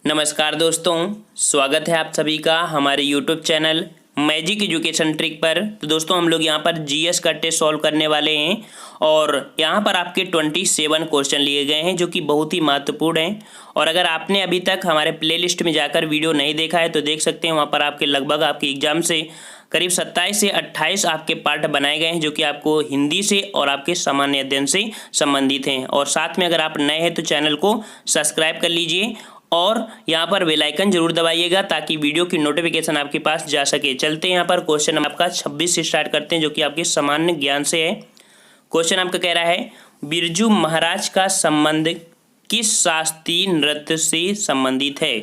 नमस्कार दोस्तों, स्वागत है आप सभी का हमारे YouTube channel magic education trick पर। तो दोस्तों हम लोग यहाँ पर जीएस का टेस्ट सॉल्व करने वाले हैं और यहाँ पर आपके 27 क्वेश्चन लिए गए हैं जो कि बहुत ही महत्वपूर्ण हैं। और अगर आपने अभी तक हमारे प्लेलिस्ट में जाकर वीडियो नहीं देखा है तो देख सकते हैं, वहाँ पर आपके लगभग आपके एग्जाम से करीब 27 से 28 आपके पार्ट बनाए गए हैं जो कि आपको हिंदी से और आपके सामान्य अध्ययन से संबंधित हैं। और साथ में अगर आप नए हैं तो चैनल को सब्सक्राइब कर लीजिए और यहाँ पर बेल आइकन जरूर दबाइएगा ताकि वीडियो की नोटिफिकेशन आपके पास जा सके। चलते हैं यहाँ पर क्वेश्चन आपका 26 से स्टार्ट करते हैं जो कि आपके सामान्य ज्ञान से है। क्वेश्चन आपका कह रहा है, बिरजू महाराज का संबंध किस शास्त्रीय नृत्य से संबंधित है?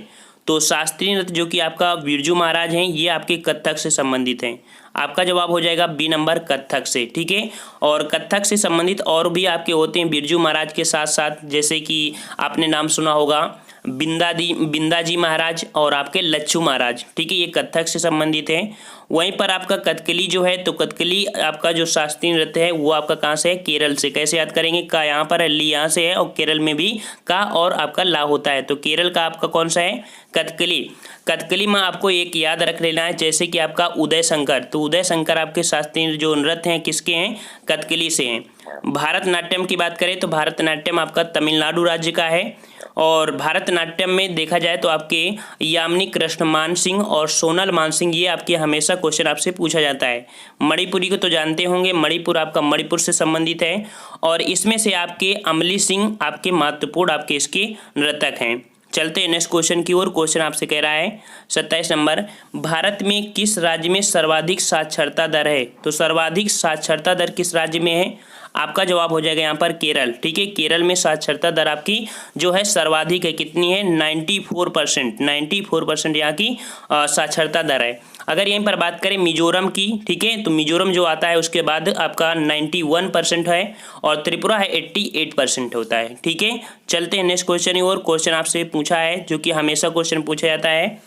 तो शास्त्रीय नृत्य जो कि आपका बिरजू महाराज हैं ये आपके कथक से संबंधित हैं। आपका जवाब हो जाएगा बी नंबर, कथक से। ठीक है, और कथक से संबंधित और भी आपके होते हैं बिरजू महाराज के साथ साथ, जैसे कि आपने नाम सुना होगा बिंदाजी महाराज और आपके लच्छू महाराज। ठीक है, ये कथक से संबंधित है। वहीं पर आपका कथकली जो है, तो कथकली आपका जो शास्त्रीय नृत्य है वो आपका कहाँ से है? केरल से। कैसे याद करेंगे? का यहाँ पर है, ली यहाँ से है और केरल में भी का और आपका ला होता है। तो केरल का आपका कौन सा है? कथकली। कथकली में आपको एक याद रख लेना है, जैसे कि आपका उदय शंकर। तो उदय शंकर आपके शास्त्रीय जो नृत्य हैं किसके हैं? कथकली से हैं। भारतनाट्यम की बात करें तो भारतनाट्यम आपका तमिलनाडु राज्य का है। और भारतनाट्यम में देखा जाए तो आपके यामिनी कृष्ण मान सिंह और सोनल मान सिंह, ये आपके हमेशा क्वेश्चन आपसे पूछा जाता है। मणिपुरी को तो जानते होंगे, मणिपुर आपका मणिपुर से संबंधित है। और इसमें से आपके अमली सिंह आपके महत्वपूर्ण आपके इसके नर्तक हैं। चलते हैं नेक्स्ट क्वेश्चन की ओर। क्वेश्चन आपसे कह रहा है 27 नंबर, भारत में किस राज्य में सर्वाधिक साक्षरता दर है? तो सर्वाधिक साक्षरता दर किस राज्य में है? आपका जवाब हो जाएगा यहाँ पर केरल। ठीक है, केरल में साक्षरता दर आपकी जो है सर्वाधिक है। कितनी है? 94%। 94% यहाँ की साक्षरता दर है। अगर यहीं पर बात करें मिजोरम की, ठीक है, तो मिजोरम जो आता है उसके बाद आपका 91% है और त्रिपुरा है 88% होता है। ठीक है, चलते हैं नेक्स्ट क्वेश्चन की ओर। क्वेश्चन आपसे पूछा है जो कि हमेशा क्वेश्चन पूछा जाता है,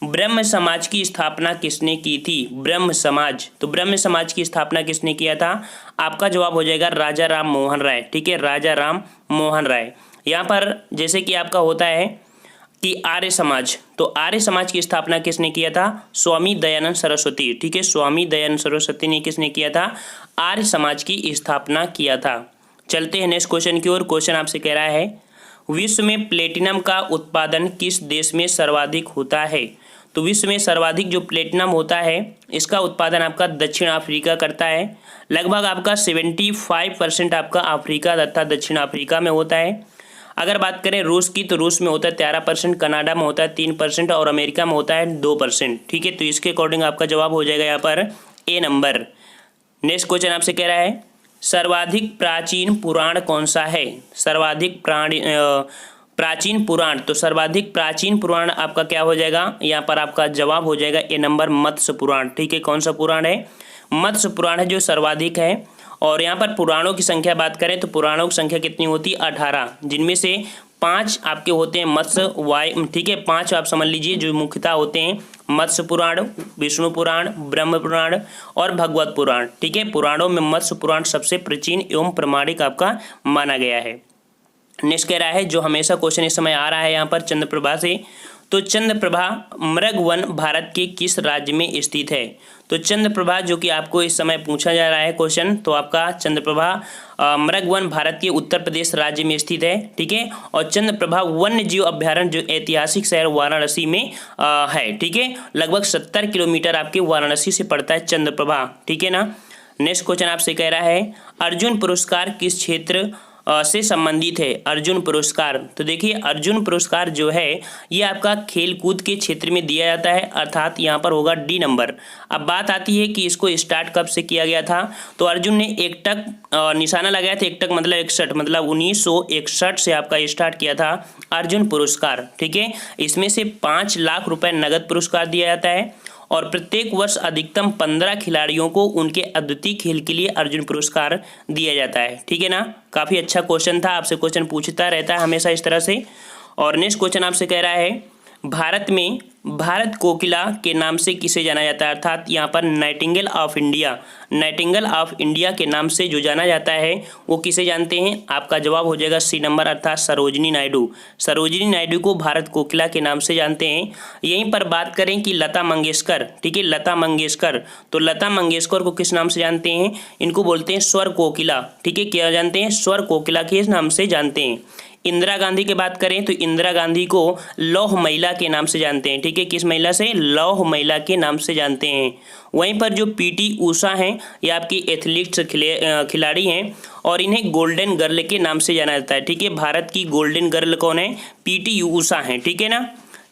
ब्रह्म समाज की स्थापना किसने की थी? ब्रह्म समाज, तो ब्रह्म समाज की स्थापना किसने किया था? आपका जवाब हो जाएगा राजा राम मोहन राय। ठीक है, राजा राम मोहन राय। यहाँ पर जैसे कि आपका होता है कि आर्य समाज, तो आर्य समाज की स्थापना किसने किया था? स्वामी दयानंद सरस्वती। ठीक है, स्वामी दयानंद सरस्वती ने किसने किया था? आर्य समाज की स्थापना किया था। चलते हैं नेक्स्ट क्वेश्चन की ओर। क्वेश्चन आपसे कह रहा है, विश्व में प्लेटिनम का उत्पादन किस देश में सर्वाधिक होता है? तो विश्व में सर्वाधिक जो प्लेटिनम होता है इसका उत्पादन आपका दक्षिण अफ्रीका करता है। लगभग आपका 75% आपका अफ्रीका तथा दक्षिण अफ्रीका में होता है। अगर बात करें रूस की, तो रूस में होता है 13%, कनाडा में होता है 3% और अमेरिका में होता है 2%। ठीक है, तो इसके अकॉर्डिंग आपका जवाब हो जाएगा यहाँ पर ए नंबर। नेक्स्ट क्वेश्चन आपसे कह रहा है, सर्वाधिक प्राचीन पुराण कौन सा है? सर्वाधिक प्राचीन पुराण, तो सर्वाधिक प्राचीन पुराण आपका क्या हो जाएगा? यहाँ पर आपका जवाब हो जाएगा ए नंबर, मत्स्य पुराण। ठीक है, कौन सा पुराण है? मत्स्य पुराण है जो सर्वाधिक है। और यहाँ पर पुराणों की संख्या बात करें तो पुराणों की संख्या कितनी होती है? 18, जिनमें से 5 आपके होते हैं मत्स्य वायु। ठीक है, 5 आप समझ लीजिए जो मुख्यतः होते हैं, मत्स्य पुराण, विष्णु पुराण, ब्रह्म पुराण और भगवत पुराण। ठीक है, पुराणों में मत्स्य पुराण सबसे प्राचीन एवं प्रमाणिक आपका माना गया है। नेक्स्ट कह रहा है, जो हमेशा क्वेश्चन इस समय आ रहा है यहाँ पर चंद्रप्रभा से, तो चंद्रप्रभा मृगवन भारत के किस राज्य में स्थित है? तो चंद्रप्रभा जो कि आपको इस समय पूछा जा रहा है क्वेश्चन, तो आपका चंद्रप्रभा मृगवन भारत के उत्तर प्रदेश राज्य में स्थित है। ठीक है, और चंद्रप्रभा वन्य जीव अभ्यारण्य जो ऐतिहासिक शहर वाराणसी में है। ठीक है, लगभग 70 किलोमीटर आपके वाराणसी से पड़ता है चंद्रप्रभा। ठीक है ना। नेक्स्ट क्वेश्चन आपसे कह रहा है, अर्जुन पुरस्कार किस क्षेत्र से संबंधित है? अर्जुन पुरस्कार, तो देखिए अर्जुन पुरस्कार जो है ये आपका खेल कूद के क्षेत्र में दिया जाता है, अर्थात यहाँ पर होगा डी नंबर। अब बात आती है कि इसको स्टार्ट कब से किया गया था? तो अर्जुन ने एकटक निशाना लगाया था। एकटक मतलब 61, मतलब 1961 से आपका स्टार्ट किया था अर्जुन पुरस्कार। ठीक है, इसमें से 5 लाख रुपए नगद पुरस्कार दिया जाता है और प्रत्येक वर्ष अधिकतम 15 खिलाड़ियों को उनके अद्वितीय खेल के लिए अर्जुन पुरस्कार दिया जाता है। ठीक है ना, काफ़ी अच्छा क्वेश्चन था, आपसे क्वेश्चन पूछता रहता है हमेशा इस तरह से। और नेक्स्ट क्वेश्चन आपसे कह रहा है, भारत में भारत कोकिला के नाम से किसे जाना जाता है, अर्थात यहाँ पर Nightingale of India, Nightingale of India के नाम से जो जाना जाता है वो किसे जानते हैं? आपका जवाब हो जाएगा सी नंबर, अर्थात सरोजिनी नायडू। सरोजिनी नायडू को भारत कोकिला के नाम से जानते हैं। यहीं पर बात करें कि लता मंगेशकर, ठीक है, लता मंगेशकर, तो लता मंगेशकर को किस नाम से जानते हैं? इनको बोलते हैं स्वर कोकिला, ठीक है, क्या जानते हैं? स्वर कोकिला के नाम से जानते हैं। इंदिरा गांधी की बात करें तो इंदिरा गांधी को लौह महिला के नाम से जानते हैं, ठीक है, किस महिला से? लौह महिला के नाम से जानते हैं। वहीं पर जो पीटी ऊषा हैं, ये आपकी एथलीट्स खिलाड़ी हैं और इन्हें गोल्डन गर्ल के नाम से जाना जाता है, ठीक है। भारत की गोल्डन गर्ल कौन है? पीटी ऊषा हैं, ठीक है ना।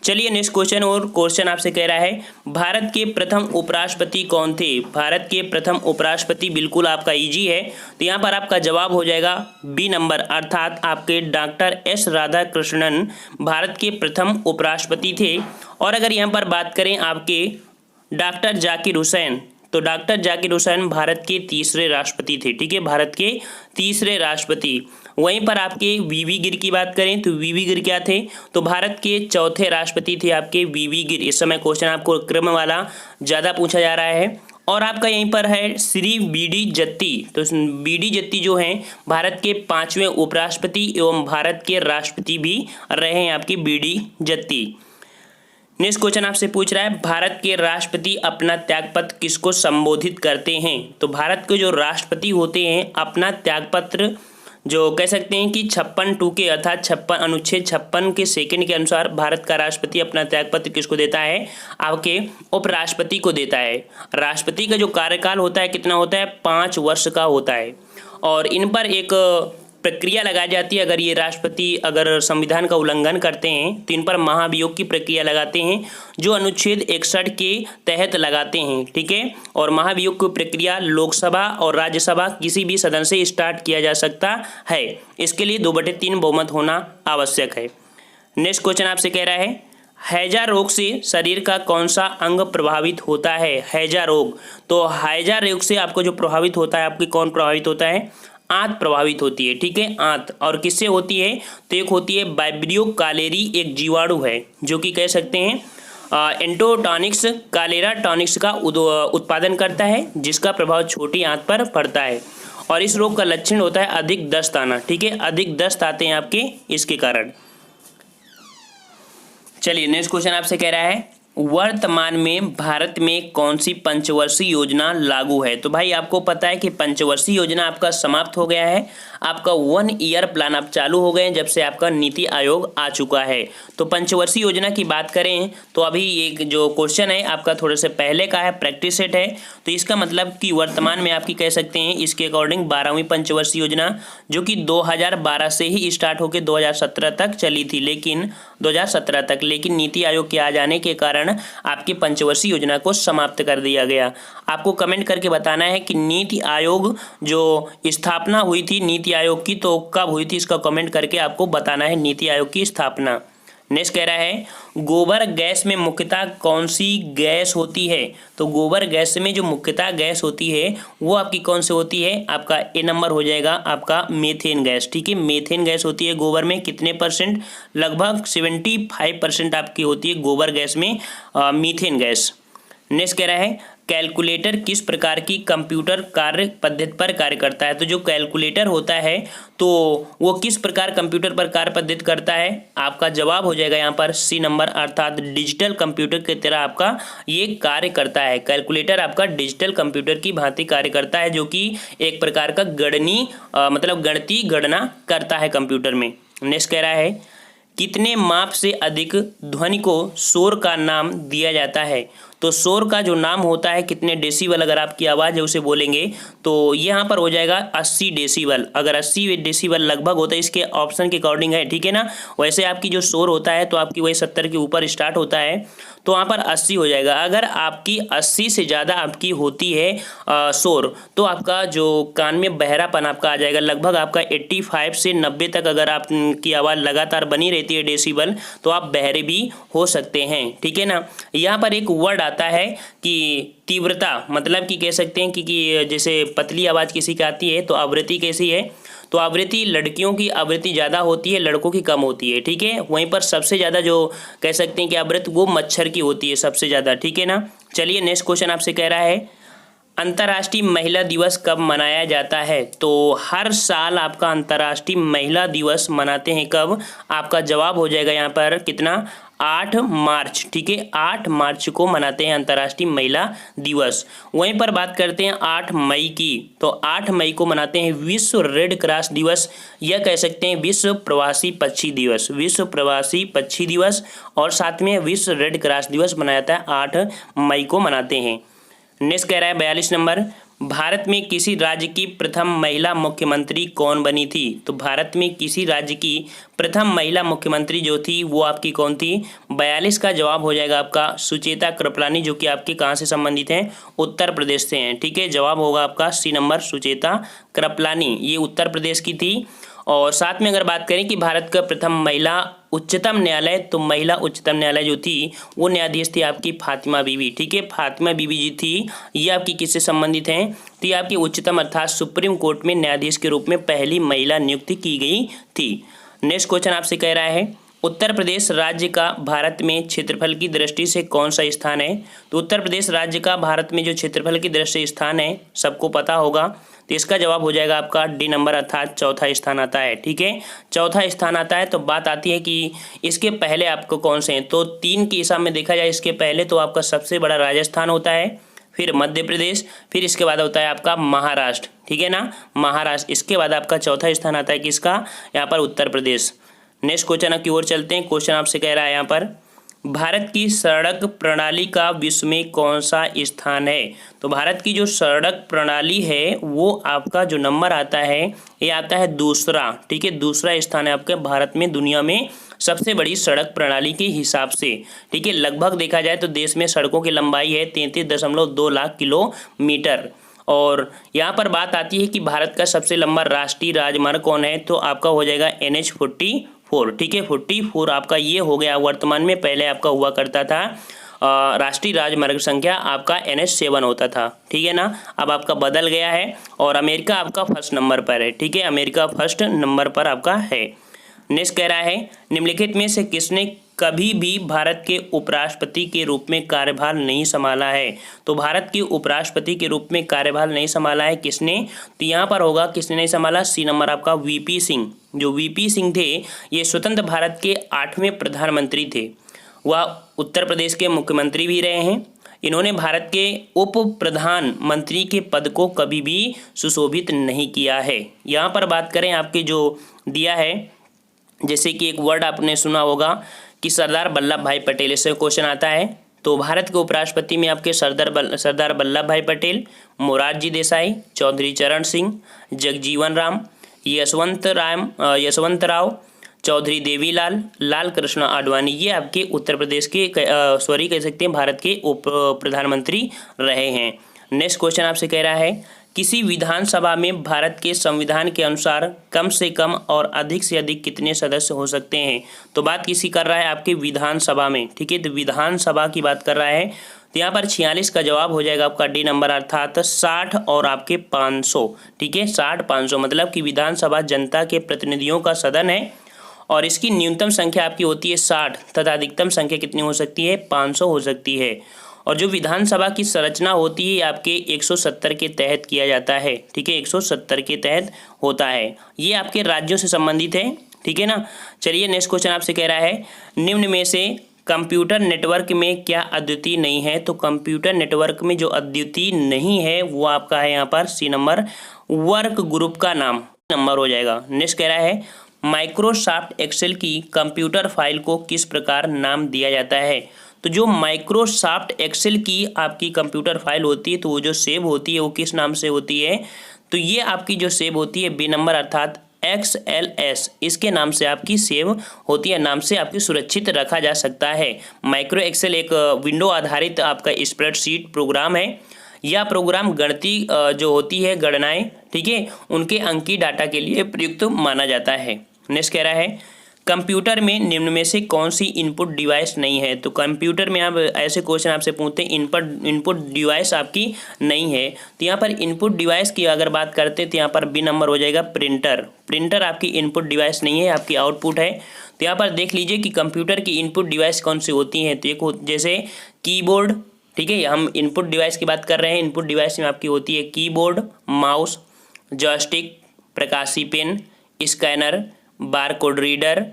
चलिए नेक्स्ट क्वेश्चन, और क्वेश्चन आपसे कह रहा है भारत के प्रथम उपराष्ट्रपति कौन थे? भारत के प्रथम उपराष्ट्रपति बिल्कुल आपका इजी है, तो यहाँ पर आपका जवाब हो जाएगा बी नंबर, अर्थात आपके डॉक्टर एस राधाकृष्णन भारत के प्रथम उपराष्ट्रपति थे। और अगर यहाँ पर बात करें आपके डॉक्टर जाकिर हुसैन, तो डॉक्टर जाकिर हुसैन भारत के तीसरे राष्ट्रपति थे, ठीक है, भारत के तीसरे राष्ट्रपति। वहीं पर आपके वीवी गिर की बात करें तो वीवी गिर क्या थे? तो भारत के चौथे राष्ट्रपति थे आपके वीवी गिर। इस समय क्वेश्चन आपको क्रम वाला ज़्यादा पूछा जा रहा है। और आपका यहीं पर है श्री बीडी जत्ती, तो बीडी जत्ती जो हैं भारत के 5वें उपराष्ट्रपति एवं भारत के राष्ट्रपति भी रहे हैं आपके बीडी जत्ती। नेक्स्ट क्वेश्चन आपसे पूछ रहा है भारत के राष्ट्रपति अपना त्यागपत्र किसको संबोधित करते हैं? तो भारत के जो राष्ट्रपति होते हैं अपना त्यागपत्र जो कह सकते हैं कि 56(2) के अर्थात 56 अनुच्छेद 56 के सेकंड के अनुसार भारत का राष्ट्रपति अपना त्यागपत्र किसको देता है? आपके उपराष्ट्रपति को देता है। राष्ट्रपति का जो कार्यकाल होता है कितना होता है? 5 वर्ष का होता है। और इन पर एक प्रक्रिया लगाई जाती है, अगर ये राष्ट्रपति अगर संविधान का उल्लंघन करते हैं तो इन पर महाभियोग की प्रक्रिया लगाते हैं, जो अनुच्छेद 61 के तहत लगाते हैं, ठीक है। और महाभियोग की प्रक्रिया लोकसभा और राज्यसभा किसी भी सदन से स्टार्ट किया जा सकता है। इसके लिए 2/3 बहुमत होना आवश्यक है। नेक्स्ट क्वेश्चन आपसे कह रहा है हैजा रोग से शरीर का कौन सा अंग प्रभावित होता है? हैजा रोग, तो हैजा रोग से आपको जो प्रभावित होता है, आपकी कौन प्रभावित होता है? आंत प्रभावित होती है, ठीक है, आंत। और किससे होती है? तो एक होती है वाइब्रियो कालेरी, एक जीवाणु है जो कि कह सकते हैं एंटोटॉनिक्स कालेरा टॉनिक्स का उत्पादन करता है, जिसका प्रभाव छोटी आंत पर पड़ता है। और इस रोग का लक्षण होता है अधिक दस्त आना, ठीक है, अधिक दस्त आते हैं आपके इसके कारण। चलिए नेक्स्ट क्वेश्चन आपसे कह रहा है वर्तमान में भारत में कौन सी पंचवर्षीय योजना लागू है? तो भाई आपको पता है कि पंचवर्षीय योजना आपका समाप्त हो गया है, आपका 1 ईयर प्लान आप चालू हो गए जब से आपका नीति आयोग आ चुका है। तो पंचवर्षीय योजना की बात करें तो अभी एक जो क्वेश्चन है आपका थोड़े से पहले का है, प्रैक्टिस सेट है, तो इसका मतलब कि वर्तमान में आपकी कह सकते हैं इसके अकॉर्डिंग 12वीं पंचवर्षीय योजना जो कि 2012 से ही स्टार्ट होकर 2017 तक चली थी, लेकिन 2017 तक, लेकिन नीति आयोग के आ जाने के कारण आपकी पंचवर्षीय योजना को समाप्त कर दिया गया। आपको कमेंट करके बताना है कि नीति आयोग जो स्थापना हुई थी नीति आयोग की, तो कब हुई थी, इसका कमेंट करके आपको बताना है नीति आयोग की स्थापना। नेक्स्ट कह रहा है गोबर गैस में मुख्यतः कौन सी गैस होती है? तो गोबर गैस में जो मुख्यतः गैस होती है वो आपकी कौन सी होती है? आपका ए नंबर हो जाएगा आपका मेथेन गैस, ठीक है, मेथेन गैस होती है गोबर में। कितने %? लगभग 75% आपकी होती है गोबर गैस में मीथेन गैस। नेक्स्ट कह रहा है कैलकुलेटर किस प्रकार की कंप्यूटर कार्य पद्धति पर कार्य करता है? तो जो कैलकुलेटर होता है तो वो किस प्रकार कंप्यूटर पर कार्य पद्धति करता है? आपका जवाब हो जाएगा यहाँ पर सी नंबर, अर्थात डिजिटल कंप्यूटर की तरह आपका ये कार्य करता है। कैलकुलेटर आपका डिजिटल कंप्यूटर की भांति कार्य करता है, जो कि एक प्रकार का गणितीय गणना करता है कंप्यूटर में। नेक्स्ट कह रहा है कितने माप से अधिक ध्वनि को शोर का नाम दिया जाता है? तो शोर का जो नाम होता है कितने डेसिबल अगर आपकी आवाज़ है उसे बोलेंगे तो यहाँ पर हो जाएगा 80 डेसिबल। अगर 80 डेसिबल लगभग होता है, इसके ऑप्शन के अकॉर्डिंग है, ठीक है ना। वैसे आपकी जो शोर होता है तो आपकी वही 70 के ऊपर स्टार्ट होता है, तो वहाँ पर 80 हो जाएगा। अगर आपकी 80 से ज़्यादा आपकी होती है शोर, तो आपका जो कान में बहरापन आपका आ जाएगा। लगभग आपका 85 से 90 तक अगर आपकी आवाज़ लगातार बनी रहती है डेसिबल, तो आप बहरे भी हो सकते हैं, ठीक है ना। यहाँ पर एक वर्ड आता है कि तीव्रता, मतलब कि कह सकते हैं कि जैसे पतली आवाज़ किसी की आती है तो आवृत्ति कैसी है, तो आवृत्ति लड़कियों की आवृत्ति ज़्यादा होती है, लड़कों की कम होती है, ठीक है। वहीं पर सबसे ज़्यादा जो कह सकते हैं कि आवृत्ति वो मच्छर की होती है सबसे ज़्यादा, ठीक है ना। चलिए नेक्स्ट क्वेश्चन आपसे कह रहा है अंतर्राष्ट्रीय महिला दिवस कब मनाया जाता है। तो हर साल आपका अंतर्राष्ट्रीय महिला दिवस मनाते हैं कब, आपका जवाब हो जाएगा यहाँ पर कितना, 8 मार्च, ठीक है। 8 मार्च को मनाते हैं अंतर्राष्ट्रीय महिला दिवस। वहीं पर बात करते हैं 8 मई की, तो 8 मई को मनाते हैं विश्व रेड क्रॉस दिवस, या कह सकते हैं विश्व प्रवासी पक्षी दिवस, विश्व प्रवासी पक्षी दिवस। और साथ में विश्व रेड क्रॉस दिवस मनाया जाता है 8 मई को मनाते हैं। नेक्स्ट कह रहा है 42 नंबर, भारत में किसी राज्य की प्रथम महिला मुख्यमंत्री कौन बनी थी। तो भारत में किसी राज्य की प्रथम महिला मुख्यमंत्री जो थी वो आपकी कौन थी। 42 का जवाब हो जाएगा आपका सुचेता कृपलानी, जो कि आपके कहाँ से संबंधित हैं, उत्तर प्रदेश से हैं, ठीक है। जवाब होगा आपका सी नंबर सुचेता कृपलानी, ये उत्तर प्रदेश की थी। और साथ में अगर बात करें कि भारत का प्रथम महिला उच्चतम न्यायालय, तो महिला उच्चतम न्यायालय जो थी वो न्यायाधीश थी आपकी फातिमा बीबी, ठीक है। फातिमा बीबी जी थी, ये आपकी किससे संबंधित हैं, तो ये आपकी उच्चतम अर्थात सुप्रीम कोर्ट में न्यायाधीश के रूप में पहली महिला नियुक्ति की गई थी। नेक्स्ट क्वेश्चन आपसे कह रहा है उत्तर प्रदेश राज्य का भारत में क्षेत्रफल की दृष्टि से कौन सा स्थान है। तो उत्तर प्रदेश राज्य का भारत में जो क्षेत्रफल की दृष्टि से स्थान है सबको पता होगा, तो इसका जवाब हो जाएगा आपका डी नंबर अर्थात चौथा स्थान आता है, ठीक है। चौथा स्थान आता है। तो बात आती है कि इसके पहले आपको कौन से हैं, तो 3 के हिसाब में देखा जाए इसके पहले तो आपका सबसे बड़ा राजस्थान होता है, फिर मध्य प्रदेश, फिर इसके बाद होता है आपका महाराष्ट्र, ठीक है ना, महाराष्ट्र। इसके बाद आपका चौथा स्थान आता है किसका, यहाँ पर उत्तर प्रदेश। नेक्स्ट क्वेश्चन की ओर चलते हैं। क्वेश्चन आपसे कह रहा है यहाँ पर भारत की सड़क प्रणाली का विश्व में कौन सा स्थान है। तो भारत की जो सड़क प्रणाली है वो आपका जो नंबर आता है ये आता है दूसरा, ठीक है। दूसरा स्थान है आपके भारत में दुनिया में सबसे बड़ी सड़क प्रणाली के हिसाब से, ठीक है। लगभग देखा जाए तो देश में सड़कों की लंबाई है 33.2 लाख किलोमीटर। और यहाँ पर बात आती है कि भारत का सबसे लंबा राष्ट्रीय राजमार्ग कौन है, तो आपका हो जाएगा NH-44, ठीक है। 44 आपका ये हो गया वर्तमान में, पहले आपका हुआ करता था राष्ट्रीय राजमार्ग संख्या आपका NH-7 होता था, ठीक है ना। अब आपका बदल गया है और अमेरिका आपका फर्स्ट नंबर पर है, ठीक है। अमेरिका फर्स्ट नंबर पर आपका है। नेक्स्ट कह रहा है निम्नलिखित में से किसने कभी भी भारत के उपराष्ट्रपति के रूप में कार्यभार नहीं संभाला है। तो भारत के उपराष्ट्रपति के रूप में कार्यभार नहीं संभाला है किसने, तो यहाँ पर होगा किसने नहीं संभाला, सी नंबर आपका VP सिंह। जो VP सिंह थे ये स्वतंत्र भारत के 8वें प्रधानमंत्री थे, वह उत्तर प्रदेश के मुख्यमंत्री भी रहे हैं। इन्होंने भारत के उप प्रधानमंत्री के पद को कभी भी सुशोभित नहीं किया है। यहाँ पर बात करें आपके जो दिया है, जैसे कि एक वर्ड आपने सुना होगा कि सरदार वल्लभ भाई पटेल, इससे क्वेश्चन आता है। तो भारत के उपराष्ट्रपति में आपके सरदार वल्लभ भाई पटेल, मोरारजी देसाई, चौधरी चरण सिंह, जगजीवन राम, यशवंत राव, चौधरी देवीलाल, लाल कृष्ण आडवाणी, ये आपके उत्तर प्रदेश के कह सकते हैं भारत के उप प्रधानमंत्री रहे हैं। नेक्स्ट क्वेश्चन आपसे कह रहा है किसी विधानसभा में भारत के संविधान के अनुसार कम से कम और अधिक से अधिक कितने सदस्य हो सकते हैं। तो बात किसी कर रहा है आपके विधानसभा में, ठीक है। तो विधानसभा की बात कर रहा है, तो यहाँ पर 46 का जवाब हो जाएगा आपका डी नंबर अर्थात 60 और आपके 500, ठीक है। 60-500 मतलब कि विधानसभा जनता के प्रतिनिधियों का सदन है और इसकी न्यूनतम संख्या आपकी होती है 60 तथा अधिकतम संख्या कितनी हो सकती है, 500 हो सकती है। और जो विधानसभा की संरचना होती है आपके 170 के तहत किया जाता है, ठीक है। 170 के तहत होता है, ये आपके राज्यों से संबंधित है, ठीक है ना। चलिए नेक्स्ट क्वेश्चन आपसे कह रहा है निम्न में से कंप्यूटर नेटवर्क में क्या अद्वितीय नहीं है। तो कंप्यूटर नेटवर्क में जो अद्वितीय नहीं है वो आपका है यहाँ पर सी नंबर वर्क ग्रुप का नाम नंबर हो जाएगा। नेक्स्ट कह रहा है माइक्रोसॉफ्ट एक्सेल की कंप्यूटर फाइल को किस प्रकार नाम दिया जाता है। तो जो माइक्रोसॉफ्ट एक्सेल की आपकी कंप्यूटर फाइल होती है तो वो जो सेव होती है वो किस नाम से होती है, तो ये आपकी जो सेव होती है बी नंबर अर्थात XLS, इसके नाम से आपकी सेव होती है, नाम से आपकी सुरक्षित रखा जा सकता है। माइक्रो एक्सेल एक विंडो आधारित आपका स्प्रेडशीट प्रोग्राम है। यह प्रोग्राम गणितीय जो होती है गणनाएं, ठीक है, उनके अंकीय डाटा के लिए प्रयुक्त माना जाता है। नेक्स्ट कह रहा है कंप्यूटर में निम्न में से कौन सी इनपुट डिवाइस नहीं है। तो कंप्यूटर में आप ऐसे क्वेश्चन आपसे पूछते हैं इनपुट डिवाइस आपकी नहीं है। तो यहाँ पर इनपुट डिवाइस की अगर बात करते हैं तो यहाँ पर बी नंबर हो जाएगा प्रिंटर। प्रिंटर आपकी इनपुट डिवाइस नहीं है, आपकी आउटपुट है। तो यहाँ पर देख लीजिए कि कंप्यूटर की इनपुट डिवाइस कौन सी होती हैं। तो एक जैसे कीबोर्ड, ठीक है, हम इनपुट डिवाइस की बात कर रहे हैं। इनपुट डिवाइस में आपकी होती है कीबोर्ड, माउस, जॉयस्टिक, प्रकाशी pen, scanner, barcode reader,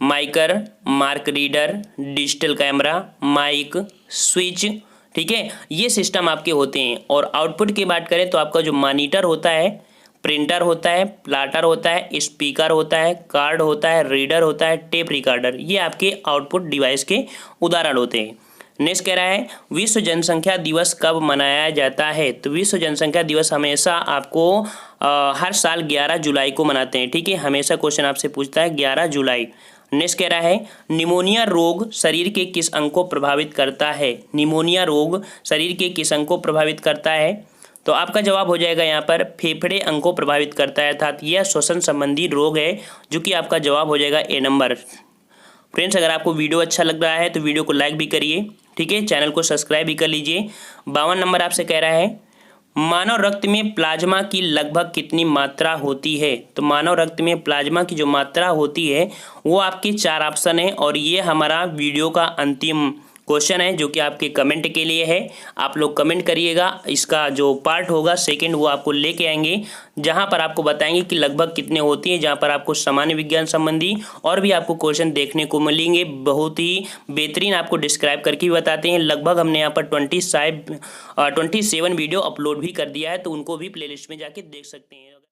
MICR, mark reader, digital camera, mic, switch, ठीक है, ये सिस्टम आपके होते हैं। और आउटपुट की बात करें तो आपका जो मॉनिटर होता है, प्रिंटर होता है, प्लाटर होता है, स्पीकर होता है, कार्ड होता है, रीडर होता है, टेप रिकॉर्डर, ये आपके आउटपुट डिवाइस के उदाहरण होते हैं। नेक्स्ट कह रहा है विश्व जनसंख्या दिवस कब मनाया जाता है। तो विश्व जनसंख्या दिवस हमेशा आपको हर साल 11 जुलाई को मनाते हैं, ठीक है, हमेशा क्वेश्चन आपसे पूछता है 11 जुलाई। नेक्स्ट कह रहा है निमोनिया रोग शरीर के किस अंग को प्रभावित करता है। निमोनिया रोग शरीर के किस अंग को प्रभावित करता है। तो आपका जवाब हो जाएगा यहाँ पर फेफड़े अंग को प्रभावित करता है, अर्थात यह श्वसन संबंधी रोग है, जो कि आपका जवाब हो जाएगा ए नंबर। फ्रेंड्स, अगर आपको वीडियो अच्छा लग रहा है तो वीडियो को लाइक भी करिए, ठीक है, चैनल को सब्सक्राइब भी कर लीजिए। 52 नंबर आपसे कह रहा है मानव रक्त में प्लाज्मा की लगभग कितनी मात्रा होती है। तो मानव रक्त में प्लाज्मा की जो मात्रा होती है वो आपके 4 ऑप्शन है। और ये हमारा वीडियो का अंतिम क्वेश्चन है, जो कि आपके कमेंट के लिए है। आप लोग कमेंट करिएगा, इसका जो पार्ट होगा सेकंड वो आपको लेके आएंगे, जहां पर आपको बताएंगे कि लगभग कितने होती है, जहां पर आपको सामान्य विज्ञान संबंधी और भी आपको क्वेश्चन देखने को मिलेंगे। बहुत ही बेहतरीन आपको डिस्क्राइब करके भी बताते हैं। लगभग हमने यहाँ पर 27 वीडियो अपलोड भी कर दिया है, तो उनको भी प्लेलिस्ट में जाके देख सकते हैं।